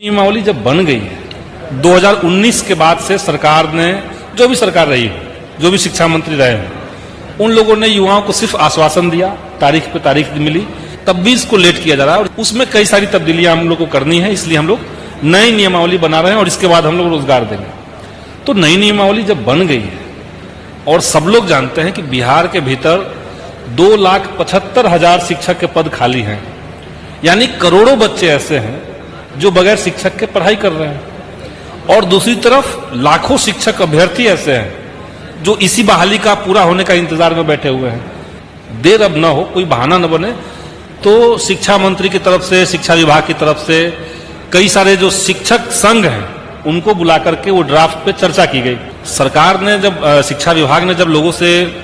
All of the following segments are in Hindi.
नियमावली जब बन गई है 2019 के बाद से सरकार ने, जो भी सरकार रही है, जो भी शिक्षा मंत्री रहे हैं, उन लोगों ने युवाओं को सिर्फ आश्वासन दिया, तारीख पे तारीख मिली, तब भी इसको लेट किया जा रहा है और उसमें कई सारी तब्दीलियां हम लोग को करनी है। इसलिए हम लोग नई नियमावली बना रहे हैं और इसके बाद हम लोग रोजगार देंगे। तो नई नियमावली जब बन गई है और सब लोग जानते हैं कि बिहार के भीतर 2,75,000 शिक्षक के पद खाली हैं, यानी करोड़ों बच्चे ऐसे हैं जो बगैर शिक्षक के पढ़ाई कर रहे हैं, और दूसरी तरफ लाखों शिक्षक अभ्यर्थी ऐसे हैं जो इसी बहाली का पूरा होने का इंतजार में बैठे हुए हैं। देर अब न हो, कोई बहाना न बने। तो शिक्षा मंत्री की तरफ से, शिक्षा विभाग की तरफ से कई सारे जो शिक्षक संघ हैं उनको बुला करके वो ड्राफ्ट पे चर्चा की गई। सरकार ने जब, शिक्षा विभाग ने जब लोगों से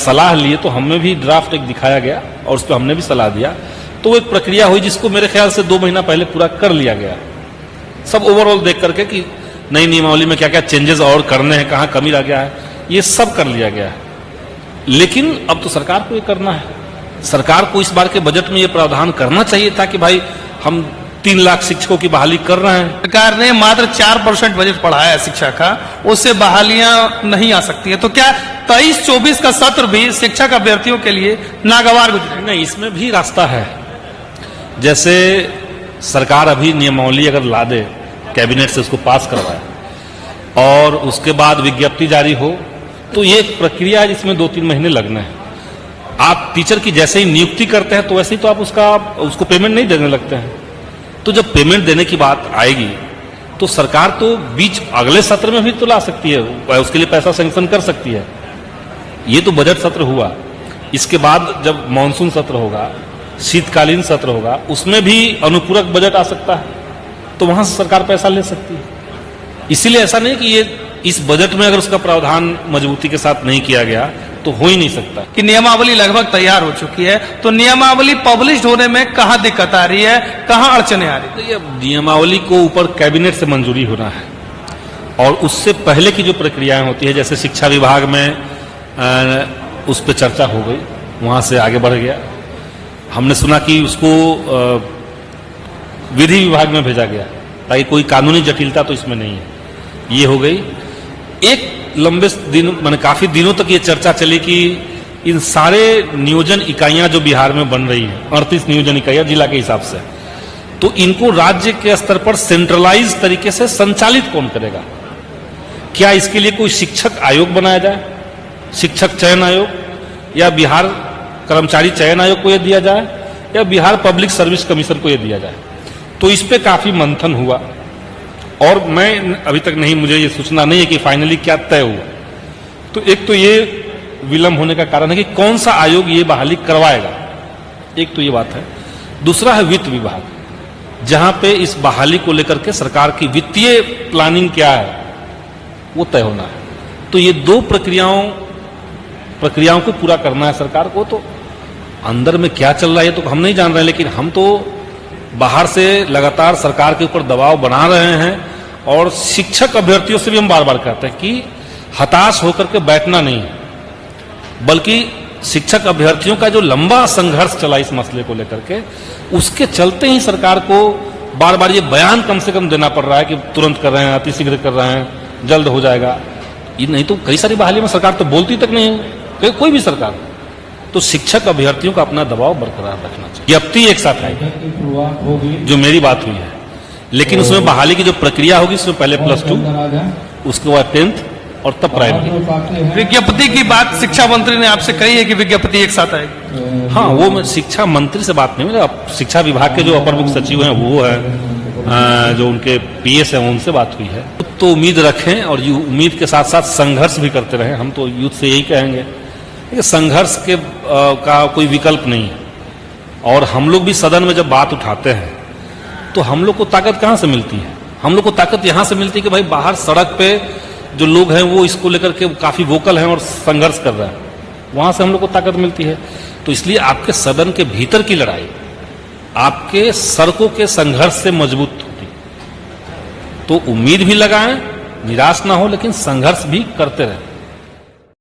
सलाह लिए तो हमें भी ड्राफ्ट एक दिखाया गया और उस पर हमने भी सलाह दिया। तो एक प्रक्रिया हुई जिसको मेरे ख्याल से 2 महीना पहले पूरा कर लिया गया, सब ओवरऑल देख करके कि नई नियमावली में क्या क्या चेंजेस और करने हैं, कहाँ कमी रह गया है, ये सब कर लिया गया है। लेकिन अब तो सरकार को ये करना है। सरकार को इस बार के बजट में ये प्रावधान करना चाहिए था कि भाई हम 3 लाख शिक्षकों की बहाली कर रहे हैं। सरकार ने मात्र 4% बजट बढ़ाया है शिक्षा का, उससे बहालियां नहीं आ सकती है। तो क्या 23-24 का सत्र भी शिक्षक अभ्यर्थियों के लिए नागवार गुजरे? नहीं, इसमें भी रास्ता है। जैसे सरकार अभी नियमावली अगर ला दे, कैबिनेट से उसको पास करवाए और उसके बाद विज्ञप्ति जारी हो, तो ये एक प्रक्रिया है जिसमें 2-3 महीने लगने हैं। आप टीचर की जैसे ही नियुक्ति करते हैं तो वैसे ही तो आप उसको पेमेंट नहीं देने लगते हैं। तो जब पेमेंट देने की बात आएगी तो सरकार तो बीच अगले सत्र में भी तो ला सकती है, उसके लिए पैसा सैंक्शन कर सकती है। ये तो बजट सत्र हुआ, इसके बाद जब मानसून सत्र होगा, शीतकालीन सत्र होगा, उसमें भी अनुपूरक बजट आ सकता है, तो वहां से सरकार पैसा ले सकती है। इसीलिए ऐसा नहीं कि ये इस बजट में अगर उसका प्रावधान मजबूती के साथ नहीं किया गया तो हो ही नहीं सकता। कि नियमावली लगभग तैयार हो चुकी है, तो नियमावली पब्लिश होने में कहां दिक्कत आ रही है, कहां अड़चने आ रही है? तो ये नियमावली को ऊपर कैबिनेट से मंजूरी होना है और उससे पहले की जो प्रक्रियाएं होती है, जैसे शिक्षा विभाग में उस पर चर्चा हो गई, वहां से आगे बढ़ गया। हमने सुना कि उसको विधि विभाग में भेजा गया ताकि कोई कानूनी जटिलता तो इसमें नहीं है। ये हो गई। एक लंबे दिन, माने काफी दिनों तक ये चर्चा चली कि इन सारे नियोजन इकाइयां जो बिहार में बन रही हैं, 38 नियोजन इकाइयां जिला के हिसाब से, तो इनको राज्य के स्तर पर सेंट्रलाइज तरीके से संचालित कौन करेगा? क्या इसके लिए कोई शिक्षक आयोग बनाया जाए, शिक्षक चयन आयोग, या बिहार कर्मचारी चयन आयोग को यह दिया जाए, या बिहार पब्लिक सर्विस कमीशन को यह दिया जाए? तो इस पे काफी मंथन हुआ और मैं अभी तक नहीं, मुझे ये सूचना नहीं है कि फाइनली क्या तय हुआ। तो एक तो ये विलंब होने का कारण है कि कौन सा आयोग ये बहाली करवाएगा, एक तो ये बात है। दूसरा है वित्त विभाग, जहां पे इस बहाली को लेकर के सरकार की वित्तीय प्लानिंग क्या है वो तय होना है। तो ये 2 प्रक्रियाओं को पूरा करना है सरकार को। तो अंदर में क्या चल रहा है तो हम नहीं जान रहे हैं, लेकिन हम तो बाहर से लगातार सरकार के ऊपर दबाव बना रहे हैं और शिक्षक अभ्यर्थियों से भी हम बार बार कहते हैं कि हताश होकर के बैठना नहीं है, बल्कि शिक्षक अभ्यर्थियों का जो लंबा संघर्ष चला इस मसले को लेकर के, उसके चलते ही सरकार को बार बार ये बयान कम से कम देना पड़ रहा है कि तुरंत कर रहे हैं, अतिशीघ्र कर रहे हैं, जल्द हो जाएगा। ये नहीं तो कई सारी बहाली में सरकार तो बोलती तक नहीं है, कोई भी सरकार। तो शिक्षक अभ्यर्थियों का अपना दबाव बरकरार रखना चाहिए। गिरफ्ती एक साथ आएगी जो मेरी बात हुई है, लेकिन उसमें बहाली की जो प्रक्रिया होगी उसमें पहले +2, उसके बाद 10th और तब प्राइमरी। विज्ञप्ति की बात शिक्षा मंत्री ने आपसे कही है कि विज्ञप्ति एक साथ आएगी? हाँ, वो मैं शिक्षा मंत्री से बात नहीं, मेरा शिक्षा विभाग के जो अपर मुख्य सचिव हैं वो है, जो उनके PS हैं उनसे बात हुई है। तो उम्मीद रखें और उम्मीद के साथ साथ संघर्ष भी करते रहें। हम तो यूथ से यही कहेंगे कि संघर्ष का कोई विकल्प नहीं है। और हम लोग भी सदन में जब बात उठाते हैं तो हम लोग को ताकत कहाँ से मिलती है? हम लोग को ताकत यहाँ से मिलती है कि भाई बाहर सड़क पे जो लोग हैं वो इसको लेकर के काफी वोकल हैं और संघर्ष कर रहे हैं, वहां से हम लोग को ताकत मिलती है। तो इसलिए आपके सदन के भीतर की लड़ाई आपके सड़कों के संघर्ष से मजबूत होती है। तो उम्मीद भी लगाएं, निराश ना हो, लेकिन संघर्ष भी करते रहें।